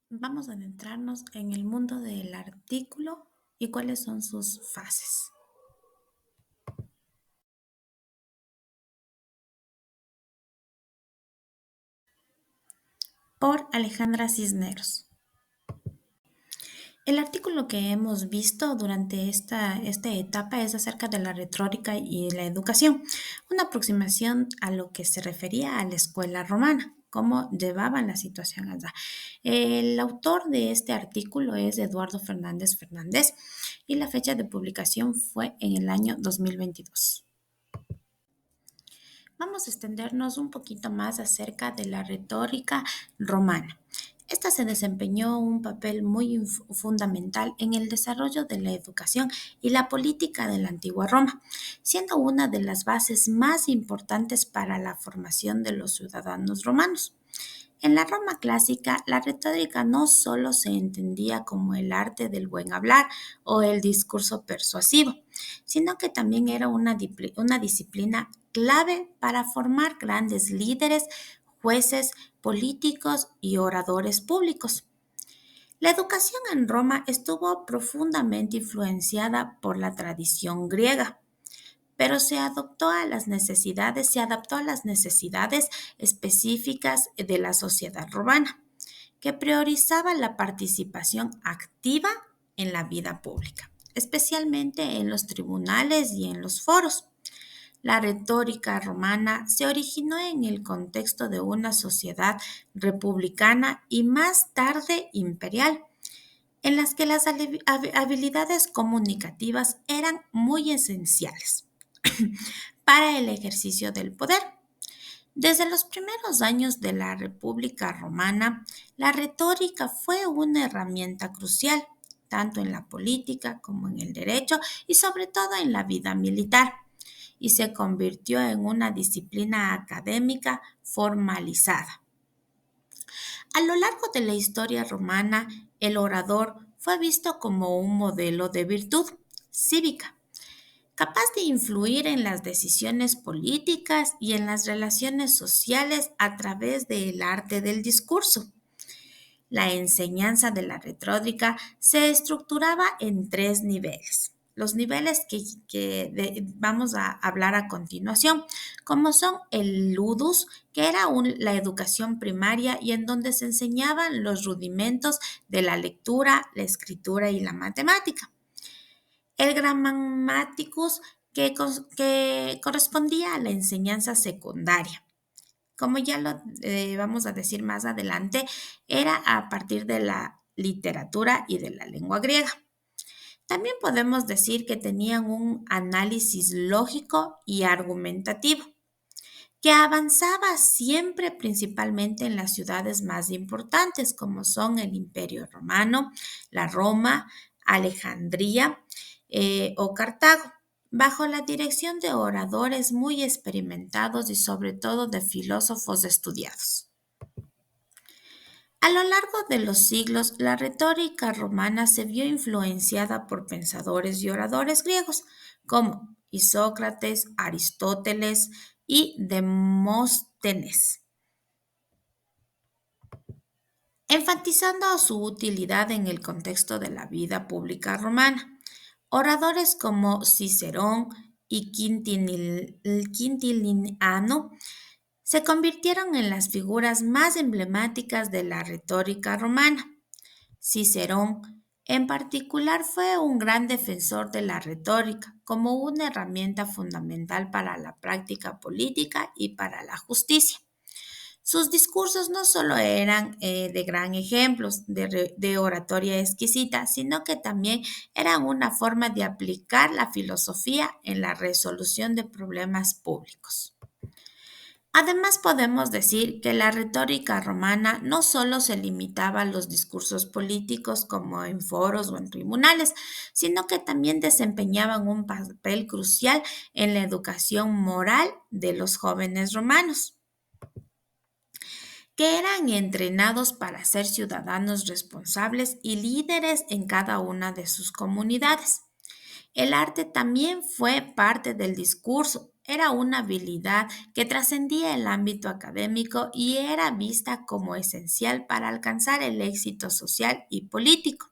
Vamos a adentrarnos en el mundo del artículo y cuáles son sus fases. Por Alejandra Cisneros. El artículo que hemos visto durante esta etapa es acerca de la retórica y la educación, una aproximación a lo que se refería a la escuela romana, cómo llevaban la situación allá. El autor de este artículo es Eduardo Fernández Fernández y la fecha de publicación fue en el año 2022. Vamos a extendernos un poquito más acerca de la retórica romana. Esta se desempeñó un papel muy fundamental en el desarrollo de la educación y la política de la antigua Roma, siendo una de las bases más importantes para la formación de los ciudadanos romanos. En la Roma clásica, la retórica no solo se entendía como el arte del buen hablar o el discurso persuasivo, sino que también era una disciplina clave para formar grandes líderes, jueces, políticos y oradores públicos. La educación en Roma estuvo profundamente influenciada por la tradición griega, pero se adaptó a las necesidades específicas de la sociedad romana, que priorizaba la participación activa en la vida pública, especialmente en los tribunales y en los foros. La retórica romana se originó en el contexto de una sociedad republicana y más tarde imperial, en las que las habilidades comunicativas eran muy esenciales para el ejercicio del poder. Desde los primeros años de la República Romana, la retórica fue una herramienta crucial, tanto en la política como en el derecho y sobre todo en la vida militar, y se convirtió en una disciplina académica formalizada. A lo largo de la historia romana, el orador fue visto como un modelo de virtud cívica capaz de influir en las decisiones políticas y en las relaciones sociales a través del arte del discurso. La enseñanza de la retórica se estructuraba en tres niveles. Los niveles que vamos a hablar a continuación, como son el ludus, que era la educación primaria y en donde se enseñaban los rudimentos de la lectura, la escritura y la matemática. El Grammaticus, que correspondía a la enseñanza secundaria. Como ya lo vamos a decir más adelante, era a partir de la literatura y de la lengua griega. También podemos decir que tenían un análisis lógico y argumentativo, que avanzaba siempre principalmente en las ciudades más importantes, como son el Imperio Romano, la Roma, Alejandría o Cartago, bajo la dirección de oradores muy experimentados y sobre todo de filósofos estudiados. A lo largo de los siglos, la retórica romana se vio influenciada por pensadores y oradores griegos como Isócrates, Aristóteles y Demóstenes, enfatizando su utilidad en el contexto de la vida pública romana. Oradores como Cicerón y Quintiliano se convirtieron en las figuras más emblemáticas de la retórica romana. Cicerón, en particular, fue un gran defensor de la retórica como una herramienta fundamental para la práctica política y para la justicia. Sus discursos no solo eran de gran ejemplos de oratoria exquisita, sino que también eran una forma de aplicar la filosofía en la resolución de problemas públicos. Además, podemos decir que la retórica romana no solo se limitaba a los discursos políticos como en foros o en tribunales, sino que también desempeñaban un papel crucial en la educación moral de los jóvenes romanos, que eran entrenados para ser ciudadanos responsables y líderes en cada una de sus comunidades. El arte también fue parte del discurso, era una habilidad que trascendía el ámbito académico y era vista como esencial para alcanzar el éxito social y político.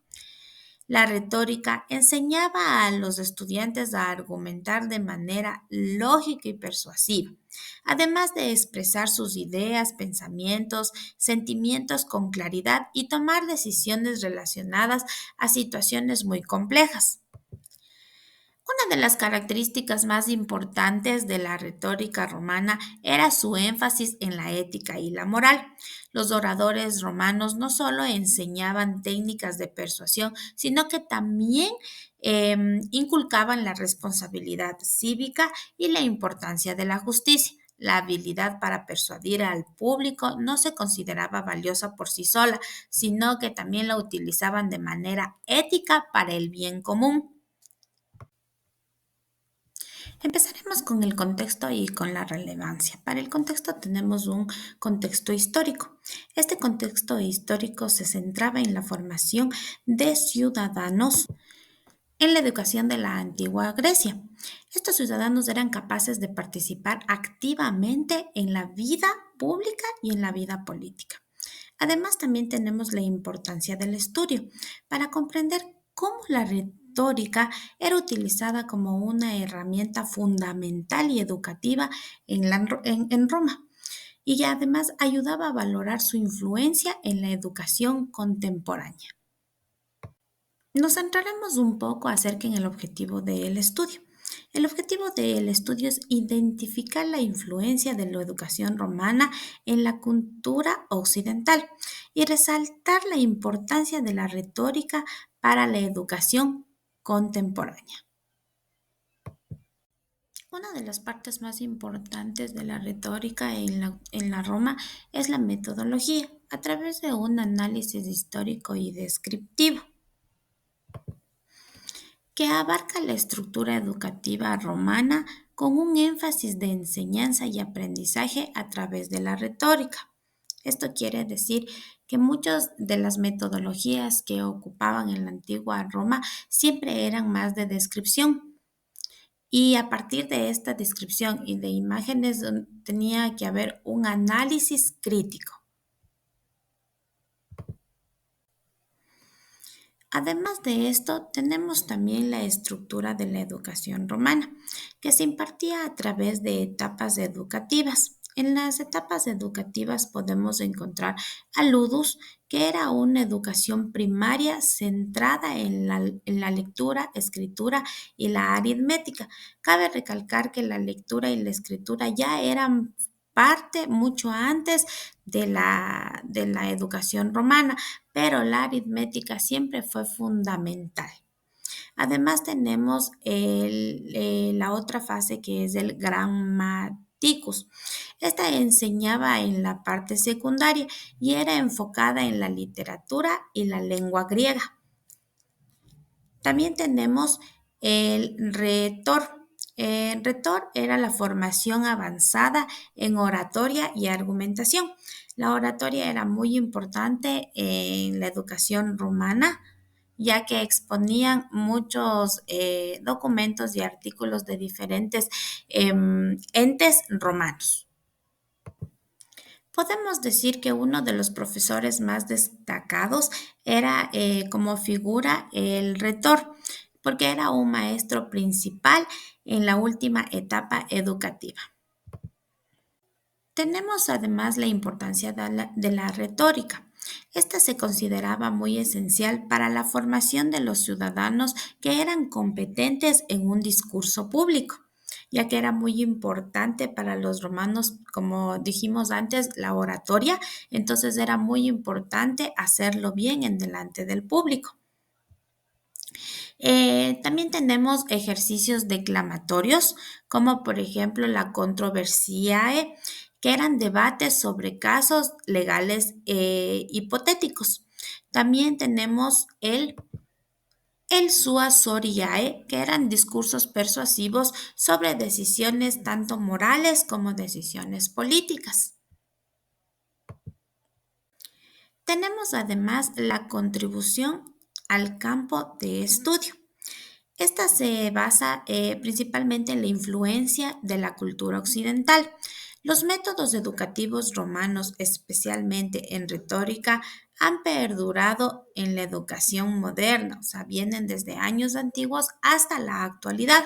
La retórica enseñaba a los estudiantes a argumentar de manera lógica y persuasiva, además de expresar sus ideas, pensamientos, sentimientos con claridad y tomar decisiones relacionadas a situaciones muy complejas. Una de las características más importantes de la retórica romana era su énfasis en la ética y la moral. Los oradores romanos no solo enseñaban técnicas de persuasión, sino que también inculcaban la responsabilidad cívica y la importancia de la justicia. La habilidad para persuadir al público no se consideraba valiosa por sí sola, sino que también la utilizaban de manera ética para el bien común. Empezaremos con el contexto y con la relevancia. Para el contexto tenemos un contexto histórico. Este contexto histórico se centraba en la formación de ciudadanos en la educación de la antigua Grecia. Estos ciudadanos eran capaces de participar activamente en la vida pública y en la vida política. Además, también tenemos la importancia del estudio para comprender cómo la retórica era utilizada como una herramienta fundamental y educativa en Roma y además ayudaba a valorar su influencia en la educación contemporánea. Nos centraremos un poco acerca en el objetivo del estudio. El objetivo del estudio es identificar la influencia de la educación romana en la cultura occidental y resaltar la importancia de la retórica para la educación contemporánea. Una de las partes más importantes de la retórica en la Roma es la metodología, a través de un análisis histórico y descriptivo, que abarca la estructura educativa romana con un énfasis de enseñanza y aprendizaje a través de la retórica. Esto quiere decir que muchas de las metodologías que ocupaban en la antigua Roma siempre eran más de descripción. Y a partir de esta descripción y de imágenes tenía que haber un análisis crítico. Además de esto, tenemos también la estructura de la educación romana, que se impartía a través de etapas educativas. En las etapas educativas podemos encontrar al ludus, que era una educación primaria centrada en la lectura, escritura y la aritmética. Cabe recalcar que la lectura y la escritura ya eran parte mucho antes de la educación romana, pero la aritmética siempre fue fundamental. Además tenemos la otra fase que es el grammaticus. Esta enseñaba en la parte secundaria y era enfocada en la literatura y la lengua griega. También tenemos el retor. El retor era la formación avanzada en oratoria y argumentación. La oratoria era muy importante en la educación romana, ya que exponían muchos documentos y artículos de diferentes entes romanos. Podemos decir que uno de los profesores más destacados era como figura el retor, porque era un maestro principal en la última etapa educativa. Tenemos además la importancia de la retórica. Esta se consideraba muy esencial para la formación de los ciudadanos que eran competentes en un discurso público, ya que era muy importante para los romanos, como dijimos antes, la oratoria, entonces era muy importante hacerlo bien en delante del público. También tenemos ejercicios declamatorios, como por ejemplo la controversiae, que eran debates sobre casos legales hipotéticos. También tenemos el sua soriae, que eran discursos persuasivos sobre decisiones tanto morales como decisiones políticas. Tenemos además la contribución al campo de estudio. Esta se basa principalmente en la influencia de la cultura occidental. Los métodos educativos romanos, especialmente en retórica, han perdurado en la educación moderna, o sea, vienen desde años antiguos hasta la actualidad.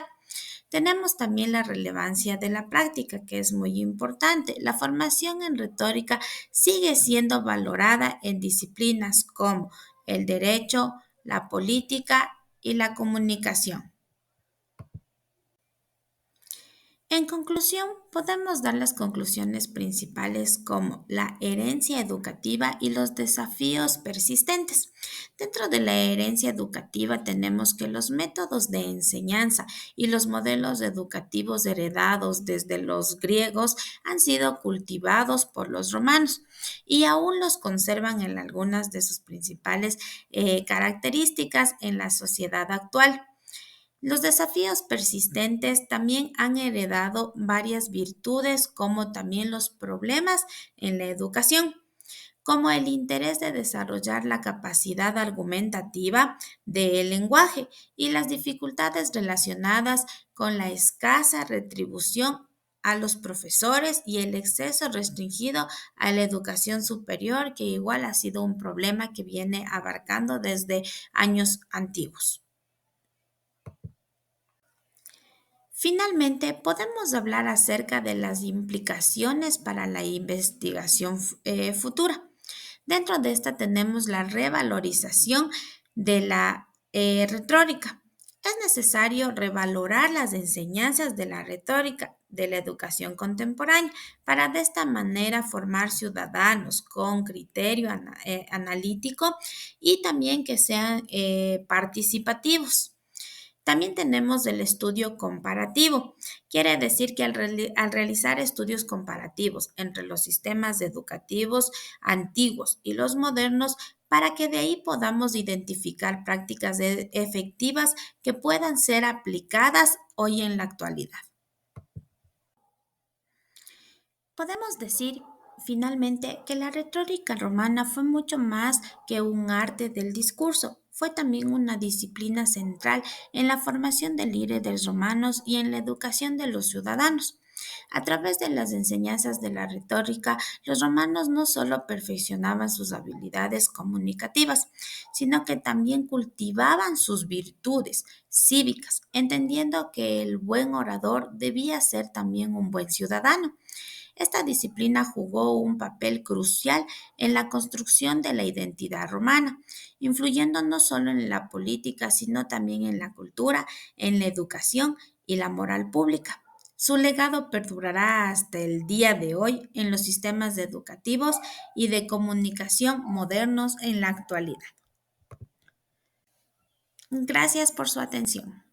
Tenemos también la relevancia de la práctica, que es muy importante. La formación en retórica sigue siendo valorada en disciplinas como el derecho, la política y la comunicación. En conclusión, podemos dar las conclusiones principales como la herencia educativa y los desafíos persistentes. Dentro de la herencia educativa tenemos que los métodos de enseñanza y los modelos educativos heredados desde los griegos han sido cultivados por los romanos y aún los conservan en algunas de sus principales características en la sociedad actual. Los desafíos persistentes también han heredado varias virtudes, como también los problemas en la educación, como el interés de desarrollar la capacidad argumentativa del lenguaje y las dificultades relacionadas con la escasa retribución a los profesores y el acceso restringido a la educación superior, que igual ha sido un problema que viene abarcando desde años antiguos. Finalmente, podemos hablar acerca de las implicaciones para la investigación futura. Dentro de esta tenemos la revalorización de la retórica. Es necesario revalorar las enseñanzas de la retórica de la educación contemporánea para de esta manera formar ciudadanos con criterio analítico y también que sean participativos. También tenemos el estudio comparativo. Quiere decir que al realizar estudios comparativos entre los sistemas educativos antiguos y los modernos, para que de ahí podamos identificar prácticas efectivas que puedan ser aplicadas hoy en la actualidad. Podemos decir finalmente que la retórica romana fue mucho más que un arte del discurso, fue también una disciplina central en la formación de líderes romanos y en la educación de los ciudadanos. A través de las enseñanzas de la retórica, los romanos no solo perfeccionaban sus habilidades comunicativas, sino que también cultivaban sus virtudes cívicas, entendiendo que el buen orador debía ser también un buen ciudadano. Esta disciplina jugó un papel crucial en la construcción de la identidad romana, influyendo no solo en la política, sino también en la cultura, en la educación y la moral pública. Su legado perdurará hasta el día de hoy en los sistemas educativos y de comunicación modernos en la actualidad. Gracias por su atención.